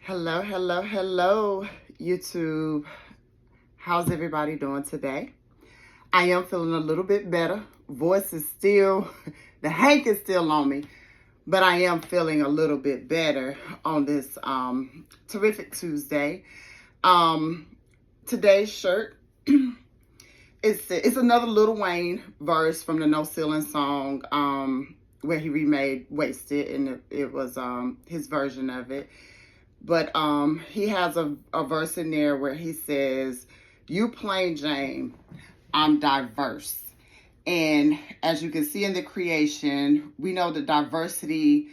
Hello, hello, hello, YouTube. How's everybody doing today? I am feeling a little bit better. Voice is still, the hank is still on me, but I am feeling a little bit better on this terrific Tuesday. Today's shirt, it's another Lil Wayne verse from the No Ceiling song where he remade Wasted, and it was his version of it. But he has a verse in there where he says, "You plain Jane, I'm diverse." And as you can see in the creation, we know that diversity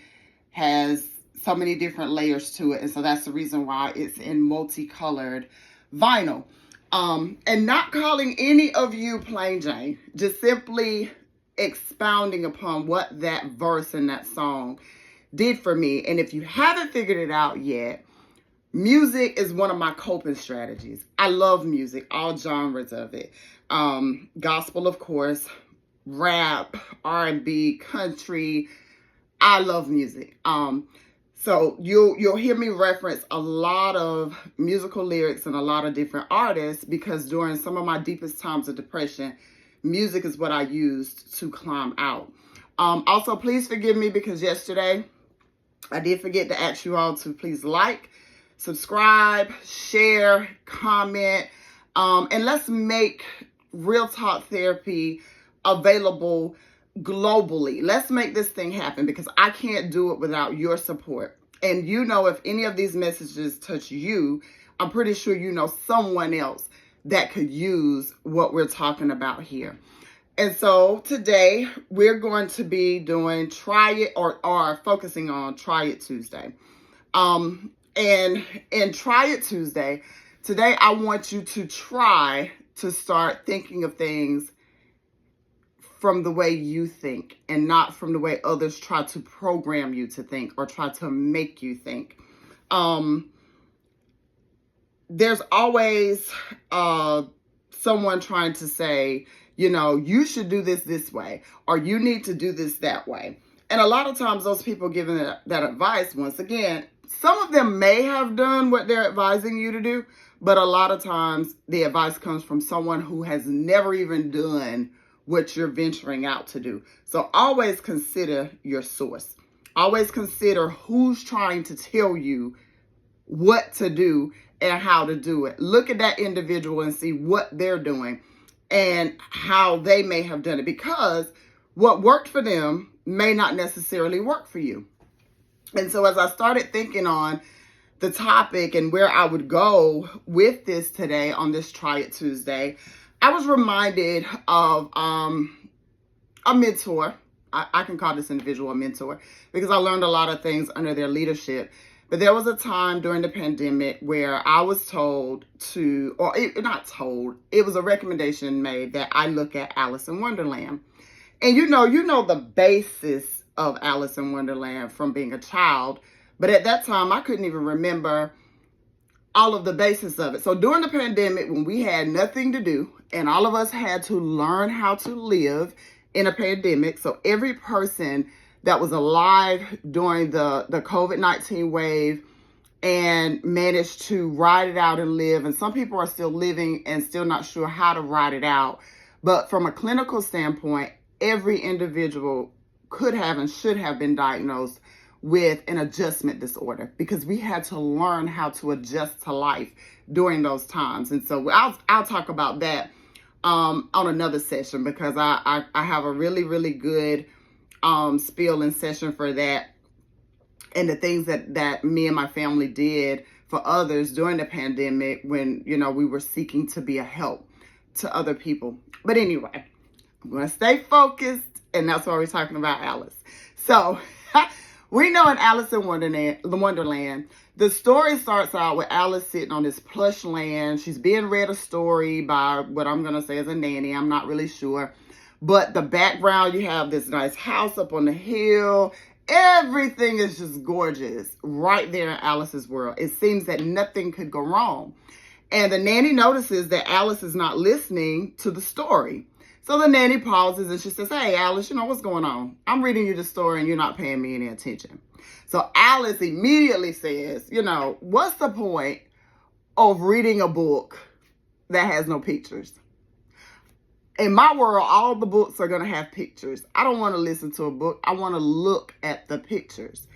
has so many different layers to it. And so that's the reason why it's in multicolored vinyl. And not calling any of you plain Jane, just simply expounding upon what that verse in that song did for me. And if you haven't figured it out yet, music is one of my coping strategies. I love music, all genres of it. Gospel, of course, rap, R&B, country. I love music. So you'll hear me reference a lot of musical lyrics and a lot of different artists because during some of my deepest times of depression, music is what I used to climb out. Also, please forgive me because yesterday I did forget to ask you all to please like, subscribe, share, comment, and let's make Real Talk Therapy available globally. Let's make this thing happen because I can't do it without your support. And you know, if any of these messages touch you, I'm pretty sure you know someone else that could use what we're talking about here. And so today we're going to be doing Try It or focusing on Try It Tuesday. And in Try It Tuesday, today I want you to try to start thinking of things from the way you think and not from the way others try to program you to think or try to make you think. There's always someone trying to say, you know, you should do this way, or you need to do this that way. And a lot of times those people giving that advice, once again, some of them may have done what they're advising you to do, but a lot of times the advice comes from someone who has never even done what you're venturing out to do. So always consider your source. Always consider who's trying to tell you what to do and how to do it. Look at that individual and see what they're doing and how they may have done it, because what worked for them may not necessarily work for you. And so as I started thinking on the topic and where I would go with this today on this Try It Tuesday, I was reminded of a mentor. I can call this individual a mentor because I learned a lot of things under their leadership. But there was a time during the pandemic where I was told to, not told, it was a recommendation made that I look at Alice in Wonderland. And you know the basis of Alice in Wonderland from being a child. But at that time, I couldn't even remember all of the basis of it. So during the pandemic, when we had nothing to do and all of us had to learn how to live in a pandemic, so every person that was alive during the COVID-19 wave and managed to ride it out and live, and some people are still living and still not sure how to ride it out. But from a clinical standpoint, every individual could have and should have been diagnosed with an adjustment disorder because we had to learn how to adjust to life during those times. And so I'll talk about that on another session because I have a really, really good spiel and session for that and the things that me and my family did for others during the pandemic when, you know, we were seeking to be a help to other people. But anyway, I'm going to stay focused, and that's why we're talking about Alice. So we know in Alice in Wonderland, the story starts out with Alice sitting on this plush land. She's being read a story by what I'm going to say is a nanny. I'm not really sure. But the background, you have this nice house up on the hill. Everything is just gorgeous right there in Alice's world. It seems that nothing could go wrong. And the nanny notices that Alice is not listening to the story. So the nanny pauses and she says, "Hey, Alice, you know what's going on? I'm reading you the story and you're not paying me any attention." So Alice immediately says, what's the point of reading a book that has no pictures? In my world, all the books are going to have pictures. I don't want to listen to a book. I want to look at the pictures.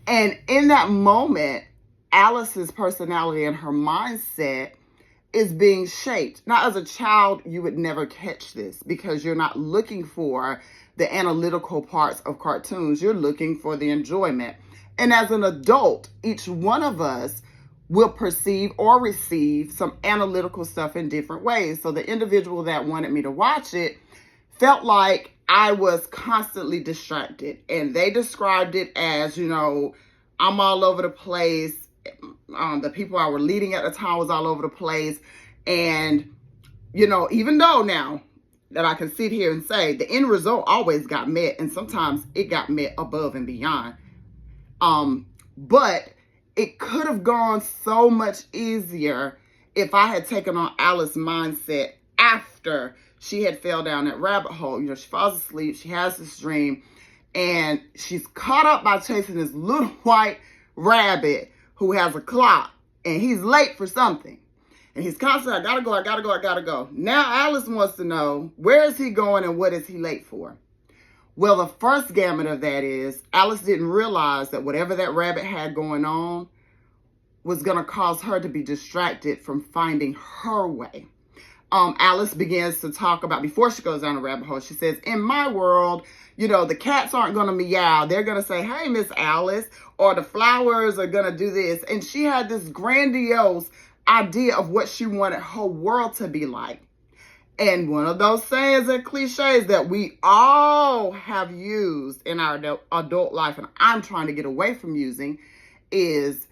And in that moment, Alice's personality and her mindset is being shaped. Now, as a child, you would never catch this because you're not looking for the analytical parts of cartoons. You're looking for the enjoyment. And as an adult, each one of us will perceive or receive some analytical stuff in different ways. So the individual that wanted me to watch it felt like I was constantly distracted. And they described it as, I'm all over the place. The people I were leading at the time was all over the place. And, even though now that I can sit here and say the end result always got met, and sometimes it got met above and beyond. But it could have gone so much easier if I had taken on Alice's mindset after she had fell down that rabbit hole. She falls asleep, she has this dream, and she's caught up by chasing this little white rabbit who has a clock, and he's late for something. And he's constantly, I gotta go. Now Alice wants to know, where is he going and what is he late for? Well, the first gamut of that is Alice didn't realize that whatever that rabbit had going on was going to cause her to be distracted from finding her way. Alice begins to talk about, before she goes down the rabbit hole, she says, in my world, the cats aren't going to meow. They're going to say, hey, Miss Alice, or the flowers are going to do this. And she had this grandiose idea of what she wanted her world to be like. And one of those sayings and cliches that we all have used in our adult life, and I'm trying to get away from using, is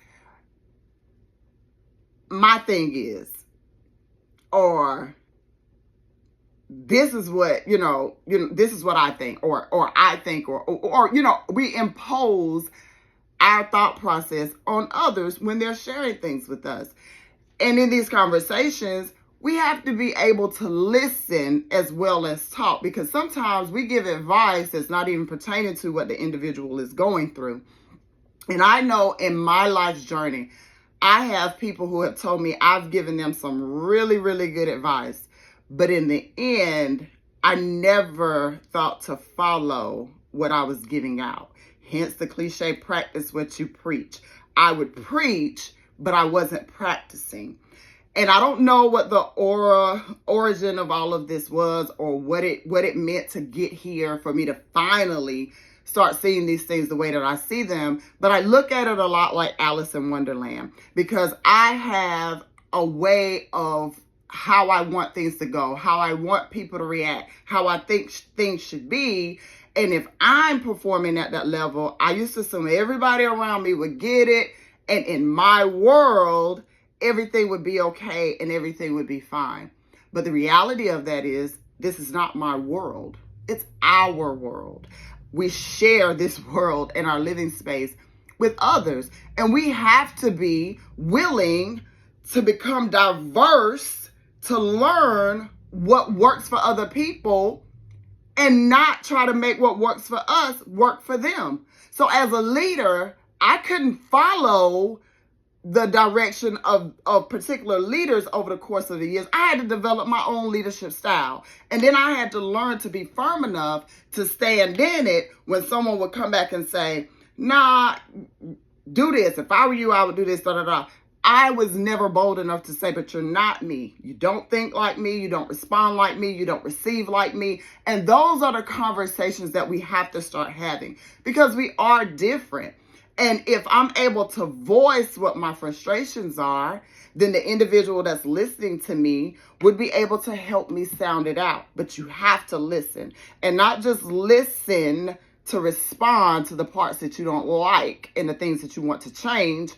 my thing is, or this is what, this is what I think, or I think, or we impose our thought process on others when they're sharing things with us. And in these conversations, we have to be able to listen as well as talk, because sometimes we give advice that's not even pertaining to what the individual is going through. And I know in my life's journey, I have people who have told me I've given them some really, really good advice. But in the end, I never thought to follow what I was giving out. Hence the cliche, practice what you preach. I would preach, but I wasn't practicing. And I don't know what the origin of all of this was, or what it meant to get here for me to finally start seeing these things the way that I see them. But I look at it a lot like Alice in Wonderland, because I have a way of how I want things to go, how I want people to react, how I think things should be. And if I'm performing at that level, I used to assume everybody around me would get it. And in my world, everything would be okay and everything would be fine. But the reality of that is, this is not my world. It's our world. We share this world and our living space with others. And we have to be willing to become diverse, to learn what works for other people, and not try to make what works for us work for them. So as a leader, I couldn't follow the direction of particular leaders over the course of the years. I had to develop my own leadership style. And then I had to learn to be firm enough to stand in it when someone would come back and say, nah, do this. If I were you, I would do this, da, da, da. I was never bold enough to say, but you're not me. You don't think like me. You don't respond like me. You don't receive like me. And those are the conversations that we have to start having, because we are different. And if I'm able to voice what my frustrations are, then the individual that's listening to me would be able to help me sound it out. But you have to listen, and not just listen to respond to the parts that you don't like and the things that you want to change.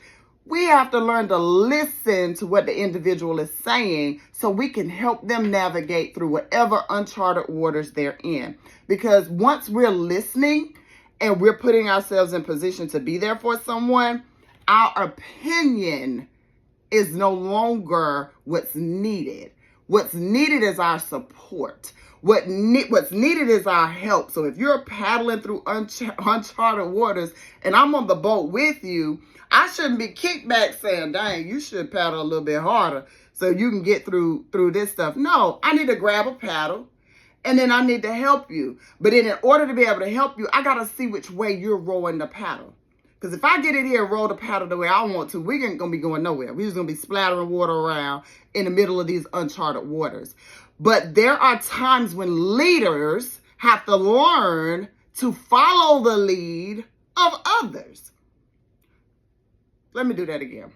We have to learn to listen to what the individual is saying so we can help them navigate through whatever uncharted waters they're in. Because once we're listening and we're putting ourselves in position to be there for someone, our opinion is no longer what's needed. What's needed is our support. What's needed is our help. So if you're paddling through uncharted waters and I'm on the boat with you, I shouldn't be kicked back saying, dang, you should paddle a little bit harder so you can get through this stuff. No, I need to grab a paddle and then I need to help you. But then in order to be able to help you, I got to see which way you're rowing the paddle. Because if I get in here and roll the paddle the way I want to, we ain't going to be going nowhere. We're just going to be splattering water around in the middle of these uncharted waters. But there are times when leaders have to learn to follow the lead of others. Let me do that again.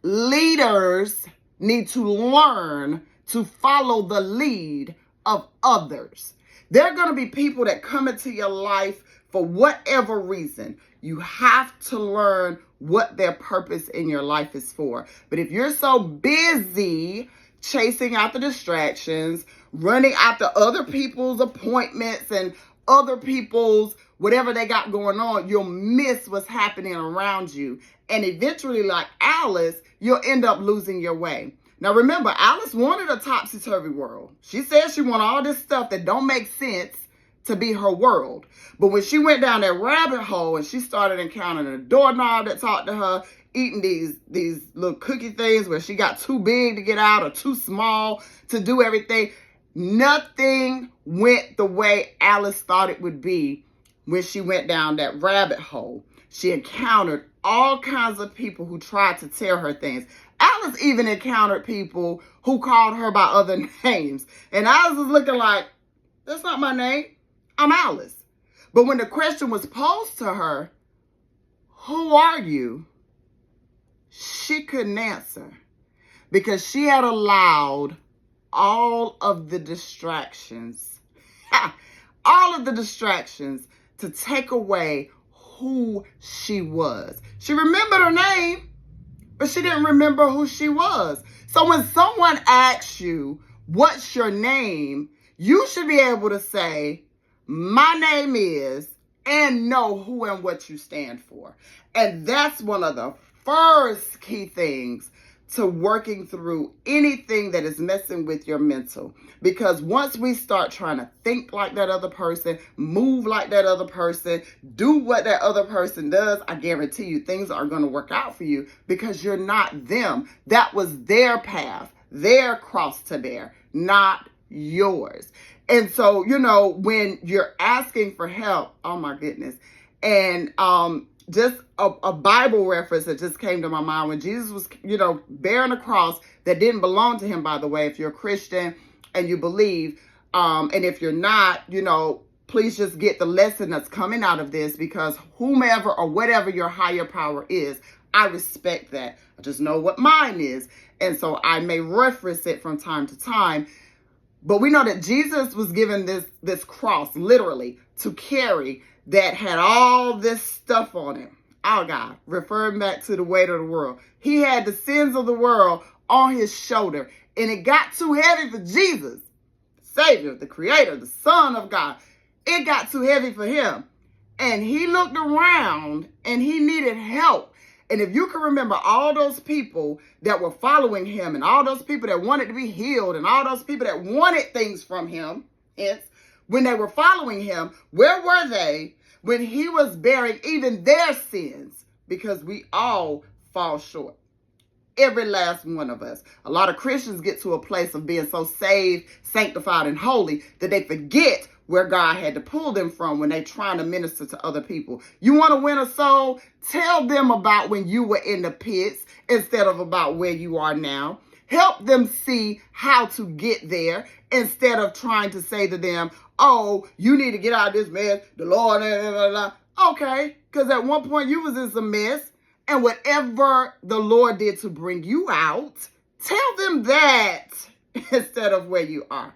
Leaders need to learn to follow the lead of others. There are going to be people that come into your life for whatever reason. You have to learn what their purpose in your life is for. But if you're so busy chasing after distractions, running after other people's appointments and other people's whatever they got going on, you'll miss what's happening around you. And eventually, like Alice, you'll end up losing your way. Now, remember, Alice wanted a topsy-turvy world. She said she wanted all this stuff that don't make sense to be her world. But when she went down that rabbit hole and she started encountering a doorknob that talked to her, eating these little cookie things where she got too big to get out or too small to do everything, nothing went the way Alice thought it would be when she went down that rabbit hole. She encountered all kinds of people who tried to tell her things. Alice even encountered people who called her by other names. And Alice was looking like, that's not my name. I'm Alice. But when the question was posed to her, who are you? She couldn't answer because she had allowed all of the distractions, to take away who she was. She remembered her name, but she didn't remember who she was. So when someone asks you, what's your name? You should be able to say, my name is, and know who and what you stand for. And that's one of the first key things to working through anything that is messing with your mental. Because once we start trying to think like that other person, move like that other person, do what that other person does, I guarantee you things are going to work out for you because you're not them. That was their path, their cross to bear, not yours. And so, when you're asking for help, oh my goodness. And just a Bible reference that just came to my mind when Jesus was, bearing a cross that didn't belong to him, by the way, if you're a Christian and you believe. And if you're not, please just get the lesson that's coming out of this, because whomever or whatever your higher power is, I respect that. I just know what mine is. And so I may reference it from time to time. But we know that Jesus was given this cross, literally, to carry that had all this stuff on it. Oh, God, referring back to the weight of the world. He had the sins of the world on his shoulder, and it got too heavy for Jesus, Savior, the Creator, the Son of God. It got too heavy for him. And he looked around, and he needed help. And if you can remember all those people that were following him and all those people that wanted to be healed and all those people that wanted things from him, when they were following him, where were they when he was bearing even their sins? Because we all fall short. Every last one of us. A lot of Christians get to a place of being so saved, sanctified, and holy that they forget where God had to pull them from when they're trying to minister to other people. You want to win a soul? Tell them about when you were in the pits instead of about where you are now. Help them see how to get there instead of trying to say to them, oh, you need to get out of this mess. The Lord, blah, blah, blah. Okay, because at one point you was in some mess, and whatever the Lord did to bring you out, tell them that instead of where you are.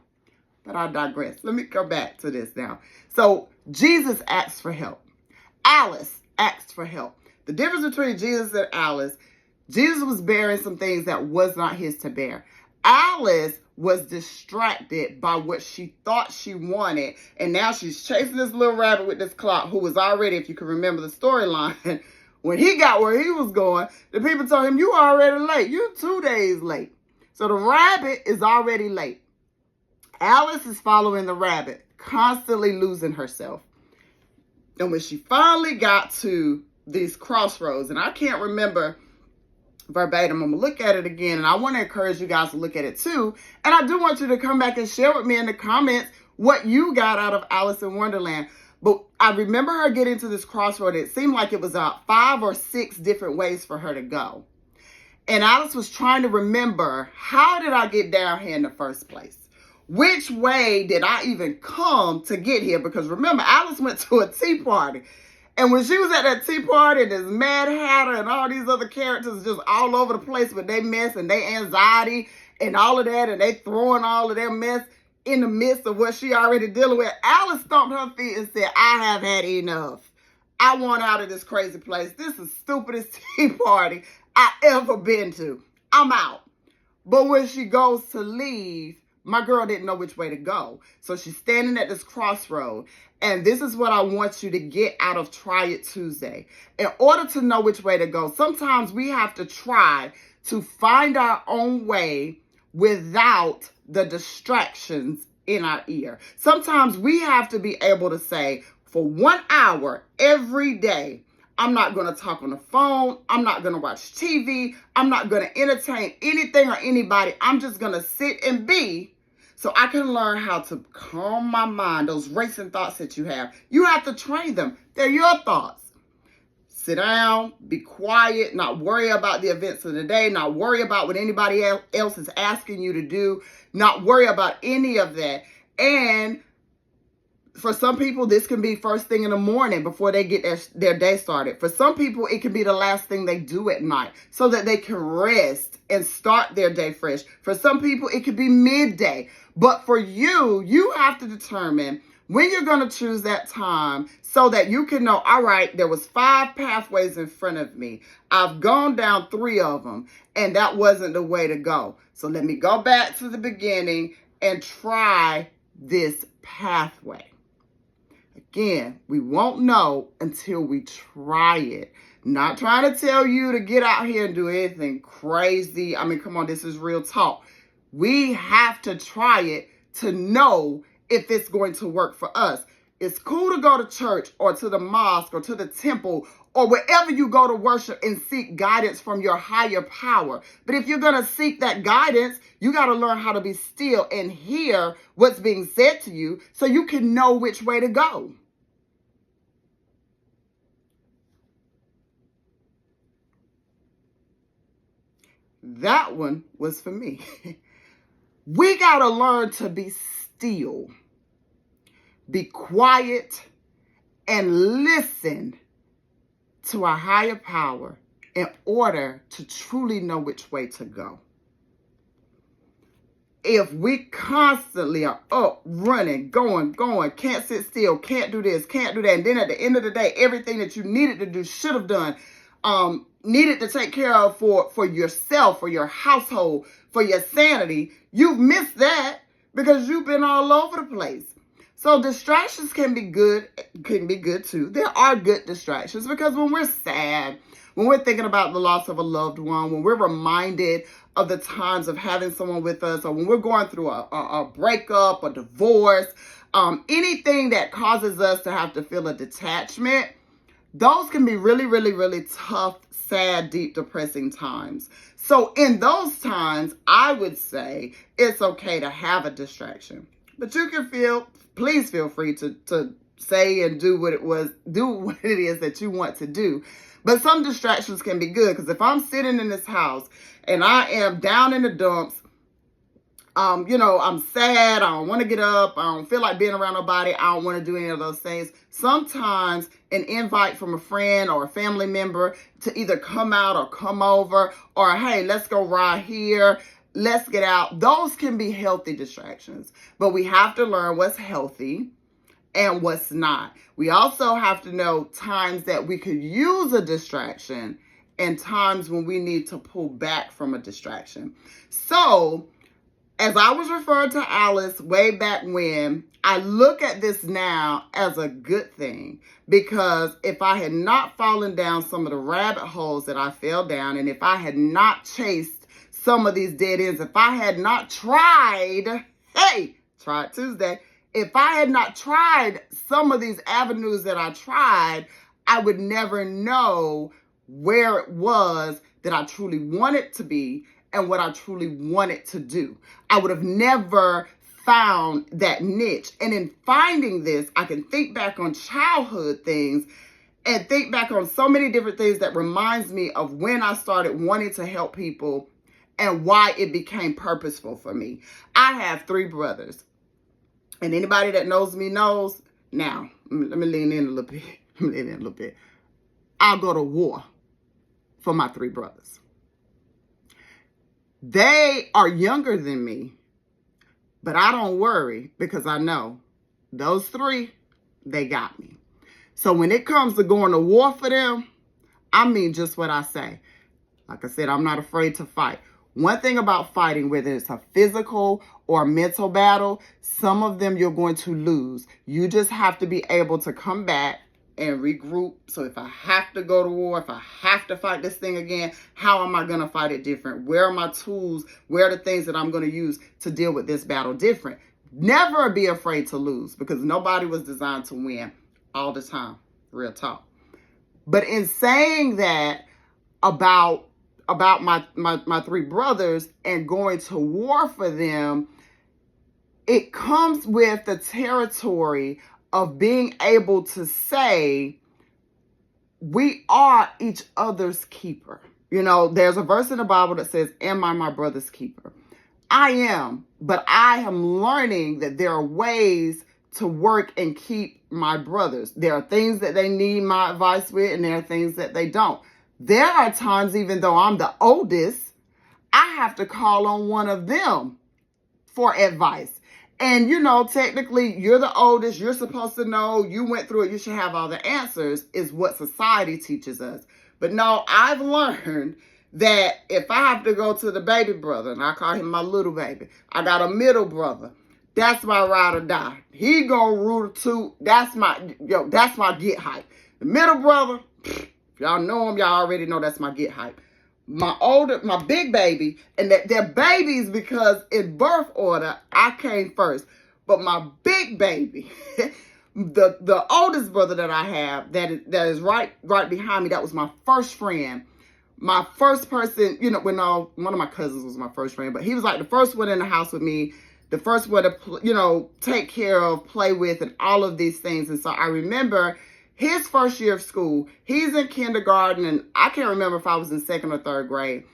But I digress. Let me come back to this now. So Jesus asked for help. Alice asked for help. The difference between Jesus and Alice, Jesus was bearing some things that was not his to bear. Alice was distracted by what she thought she wanted. And now she's chasing this little rabbit with this clock who was already, if you can remember the storyline, when he got where he was going, the people told him, you already late. You're 2 days late. So the rabbit is already late. Alice is following the rabbit, constantly losing herself. And when she finally got to these crossroads, and I can't remember verbatim, I'm going to look at it again, and I want to encourage you guys to look at it too. And I do want you to come back and share with me in the comments what you got out of Alice in Wonderland. But I remember her getting to this crossroad. It seemed like it was 5 or 6 different ways for her to go. And Alice was trying to remember, how did I get down here in the first place? Which way did I even come to get here? Because remember, Alice went to a tea party. And when she was at that tea party, and this Mad Hatter and all these other characters just all over the place with their mess and their anxiety and all of that, and they throwing all of their mess in the midst of what she already dealing with, Alice stomped her feet and said, I have had enough. I want out of this crazy place. This is the stupidest tea party I ever been to. I'm out. But when she goes to leave, my girl didn't know which way to go. So she's standing at this crossroad. And this is what I want you to get out of Try It Tuesday. In order to know which way to go, sometimes we have to try to find our own way without the distractions in our ear. Sometimes we have to be able to say, for 1 hour every day, I'm not going to talk on the phone. I'm not going to watch TV. I'm not going to entertain anything or anybody. I'm just going to sit and be, so I can learn how to calm my mind, those racing thoughts that you have. You have to train them. They're your thoughts. Sit down, be quiet, not worry about the events of the day, not worry about what anybody else is asking you to do, not worry about any of that. And for some people, this can be first thing in the morning before they get their day started. For some people, it can be the last thing they do at night so that they can rest and start their day fresh. For some people, it could be midday. But for you, you have to determine when you're going to choose that time so that you can know, all right, there was 5 pathways in front of me. I've gone down 3 of them, and that wasn't the way to go. So let me go back to the beginning and try this pathway. Again, we won't know until we try it. Not trying to tell you to get out here and do anything crazy. I mean, come on, this is real talk. We have to try it to know if it's going to work for us. It's cool to go to church or to the mosque or to the temple or wherever you go to worship and seek guidance from your higher power. But if you're going to seek that guidance, you got to learn how to be still and hear what's being said to you so you can know which way to go. That one was for me. We got to learn to be still, be quiet, and listen to our higher power in order to truly know which way to go. If we constantly are up, running, going, can't sit still, can't do this, can't do that, and then at the end of the day, everything that you needed to do, should have done, needed to take care of for yourself, for your household, for your sanity, you've missed that because you've been all over the place. So distractions can be good too. There are good distractions because when we're sad, when we're thinking about the loss of a loved one, when we're reminded of the times of having someone with us, or when we're going through a breakup, a divorce, anything that causes us to have to feel a detachment, those can be really, really, really tough, sad, deep, depressing times. So in those times, I would say it's okay to have a distraction. But you can please feel free to say and do what it is that you want to do. But some distractions can be good, because if I'm sitting in this house and I am down in the dumps, I'm sad, I don't want to get up, I don't feel like being around nobody, I don't want to do any of those things. Sometimes an invite from a friend or a family member to either come out or come over, or hey, let's go ride here, let's get out. Those can be healthy distractions, but we have to learn what's healthy and what's not. We also have to know times that we could use a distraction and times when we need to pull back from a distraction. So, as I was referring to Alice way back when, I look at this now as a good thing, because if I had not fallen down some of the rabbit holes that I fell down, and if I had not chased some of these dead ends. If I had not tried, hey, try it Tuesday. If I had not tried some of these avenues that I tried, I would never know where it was that I truly wanted to be and what I truly wanted to do. I would have never found that niche. And in finding this, I can think back on childhood things and think back on so many different things that reminds me of when I started wanting to help people and why it became purposeful for me. I have 3 brothers. And anybody that knows me knows. Now, let me lean in a little bit. I'll go to war for my 3 brothers. They are younger than me, but I don't worry because I know those 3, they got me. So when it comes to going to war for them, I mean just what I say. Like I said, I'm not afraid to fight. One thing about fighting, whether it's a physical or a mental battle, some of them you're going to lose. You just have to be able to come back and regroup. So if I have to go to war, if I have to fight this thing again, how am I going to fight it different? Where are my tools? Where are the things that I'm going to use to deal with this battle different? Never be afraid to lose because nobody was designed to win all the time. Real talk. But in saying that about my 3 brothers and going to war for them, it comes with the territory of being able to say, we are each other's keeper. You know, there's a verse in the Bible that says, am I my brother's keeper? I am, but I am learning that there are ways to work and keep my brothers. There are things that they need my advice with, and there are things that they don't. There are times, even though I'm the oldest, I have to call on one of them for advice. And, you know, technically, you're the oldest. You're supposed to know. You went through it. You should have all the answers, is what society teaches us. But no, I've learned that if I have to go to the baby brother, and I call him my little baby, I got a middle brother. That's my ride or die. He gonna rule the 2. That's my get hype. The middle brother, y'all know him. Y'all already know that's my get hype. My big baby, and they're babies because in birth order, I came first. But my big baby, the oldest brother that I have, that is right behind me, that was my first friend. My first person, you know, one of my cousins was my first friend, but he was like the first one in the house with me, the first one to, you know, take care of, play with, and all of these things. And so I remember his first year of school, he's in kindergarten, and I can't remember if I was in 2nd or 3rd grade,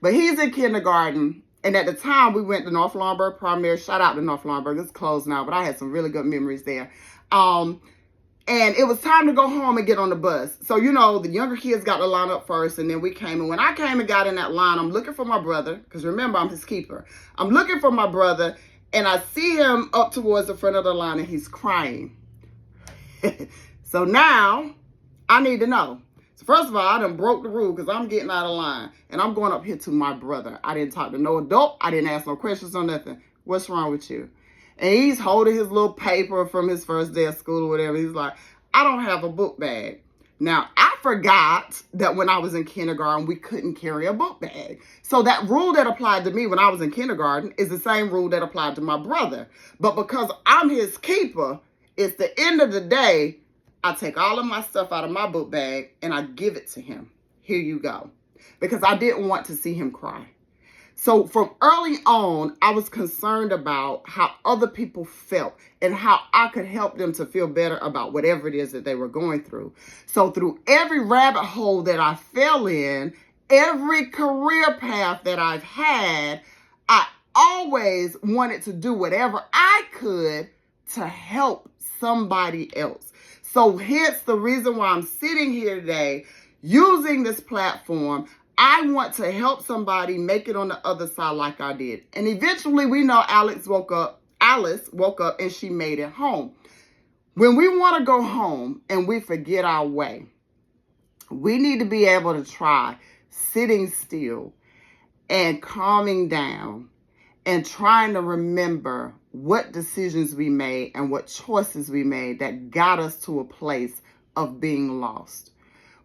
but he's in kindergarten. And at the time, we went to North Laurinburg Primary. Shout out to North Laurinburg. It's closed now, but I had some really good memories there. And it was time to go home and get on the bus. So, you know, the younger kids got to line up first, and then we came. And when I came and got in that line, I'm looking for my brother, because remember, I'm his keeper. I'm looking for my brother, and I see him up towards the front of the line, and he's crying. So now, I need to know. So first of all, I done broke the rule because I'm getting out of line. And I'm going up here to my brother. I didn't talk to no adult. I didn't ask no questions or nothing. What's wrong with you? And he's holding his little paper from his first day of school or whatever. He's like, I don't have a book bag. Now, I forgot that when I was in kindergarten, we couldn't carry a book bag. So that rule that applied to me when I was in kindergarten is the same rule that applied to my brother. But because I'm his keeper, it's the end of the day, I take all of my stuff out of my book bag and I give it to him. Here you go. Because I didn't want to see him cry. So from early on, I was concerned about how other people felt and how I could help them to feel better about whatever it is that they were going through. So through every rabbit hole that I fell in, every career path that I've had, I always wanted to do whatever I could to help somebody else. So hence the reason why I'm sitting here today using this platform. I want to help somebody make it on the other side like I did. And eventually we know Alice woke up and she made it home. When we want to go home and we forget our way, we need to be able to try sitting still and calming down and trying to remember what decisions we made and what choices we made that got us to a place of being lost.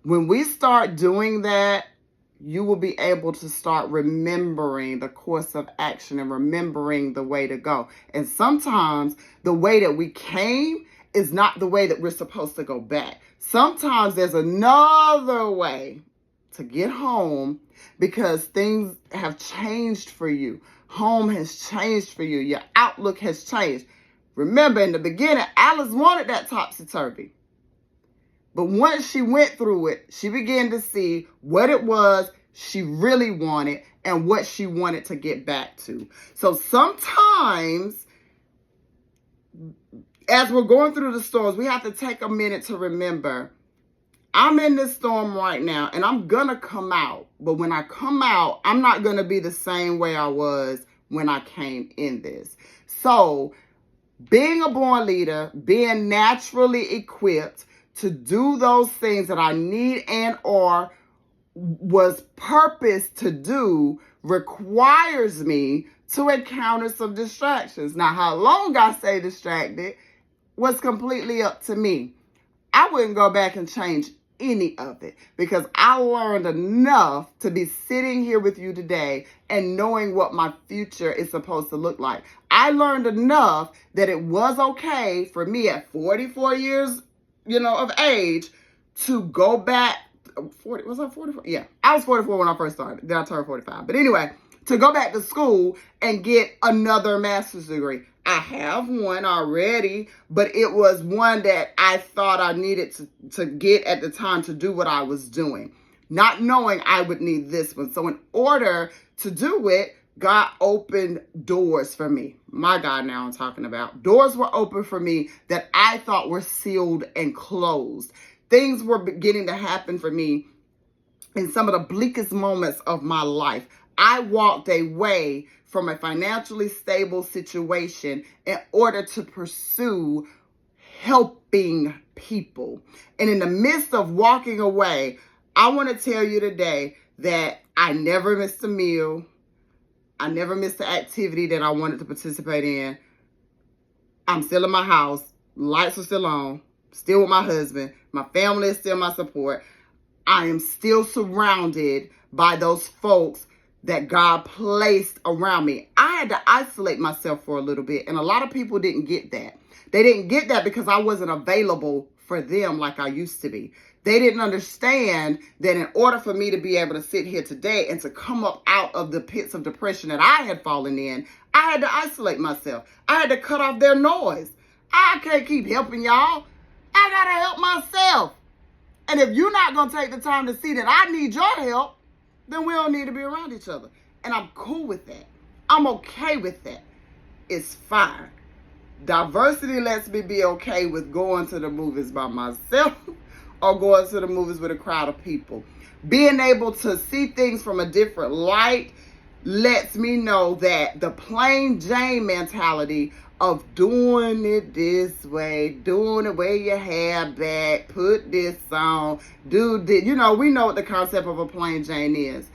When we start doing that, you will be able to start remembering the course of action and remembering the way to go. And sometimes the way that we came is not the way that we're supposed to go back. Sometimes there's another way to get home because things have changed for you. Home has changed for you. Your outlook has changed. Remember, in the beginning, Alice wanted that topsy-turvy. But once she went through it, she began to see what it was she really wanted and what she wanted to get back to. So sometimes, as we're going through the storms, we have to take a minute to remember, I'm in this storm right now and I'm going to come out. But when I come out, I'm not going to be the same way I was when I came in this. So being a born leader, being naturally equipped to do those things that I need and or was purposed to do requires me to encounter some distractions. Now, how long I stay distracted was completely up to me. I wouldn't go back and change any of it because I learned enough to be sitting here with you today and knowing what my future is supposed to look like. I learned enough that it was okay for me at 44 years, of age to go back. 40, was I 44? Yeah, I was 44 when I first started. Then I turned 45. But anyway, to go back to school and get another master's degree. I have one already, but it was one that I thought I needed to get at the time to do what I was doing, not knowing I would need this one. So in order to do it, God opened doors for me. My God, now I'm talking about. Doors were open for me that I thought were sealed and closed. Things were beginning to happen for me in some of the bleakest moments of my life. I walked away from a financially stable situation in order to pursue helping people. And in the midst of walking away, I want to tell you today that I never missed a meal. I never missed the activity that I wanted to participate in. I'm still in my house. Lights are still on. Still with my husband. My family is still my support. I am still surrounded by those folks that God placed around me. I had to isolate myself for a little bit, and a lot of people didn't get that. They didn't get that because I wasn't available for them like I used to be. They didn't understand that in order for me to be able to sit here today and to come up out of the pits of depression that I had fallen in, I had to isolate myself. I had to cut off their noise. I can't keep helping y'all. I gotta help myself. And if you're not gonna take the time to see that I need your help, then we don't need to be around each other. And I'm cool with that. I'm okay with that. It's fine. Diversity lets me be okay with going to the movies by myself or going to the movies with a crowd of people. Being able to see things from a different light lets me know that the plain Jane mentality of doing it this way, doing it where your hair back, put this on, do this. We know what the concept of a plain Jane is.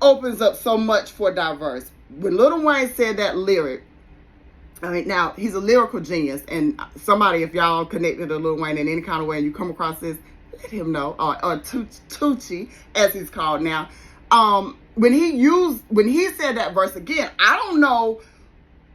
Opens up so much for diverse. When Lil Wayne said that lyric, now he's a lyrical genius, and somebody, if y'all connected to Lil Wayne in any kind of way and you come across this, let him know, or Tucci, as he's called now. When he said that verse again, I don't know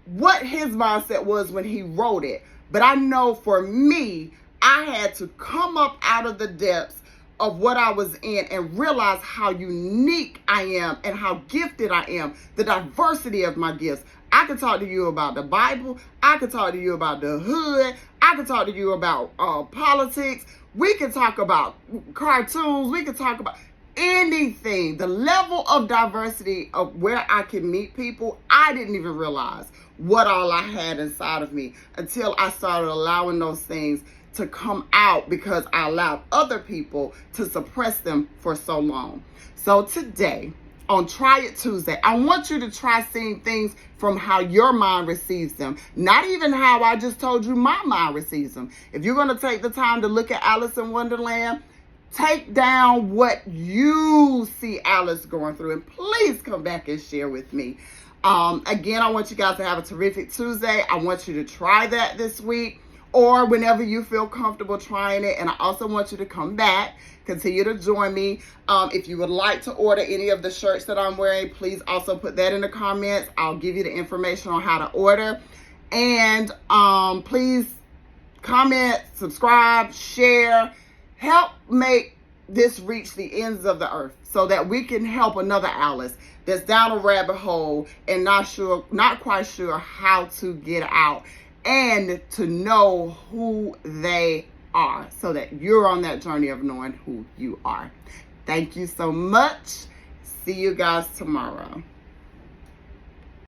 what his mindset was when he wrote it, but I know for me, I had to come up out of the depths of what I was in and realize how unique I am and how gifted I am, the diversity of my gifts. I could talk to you about the Bible. I could talk to you about the hood. I could talk to you about politics. We could talk about cartoons. We could talk about anything. The level of diversity of where I can meet people, I didn't even realize what all I had inside of me until I started allowing those things to come out because I allowed other people to suppress them for so long. So today, on Try It Tuesday, I want you to try seeing things from how your mind receives them. Not even how I just told you my mind receives them. If you're going to take the time to look at Alice in Wonderland, take down what you see Alice going through, and please come back and share with me. Again, I want you guys to have a terrific Tuesday. I want you to try that this week. or whenever you feel comfortable trying it. And I also want you to come back, continue to join me. If you would like to order any of the shirts that I'm wearing, please also put that in the comments. I'll give you the information on how to order. And please comment, subscribe, share, help make this reach the ends of the earth so that we can help another Alice that's down a rabbit hole and not quite sure how to get out, and to know who they are so that you're on that journey of knowing who you are. Thank you so much. See you guys tomorrow.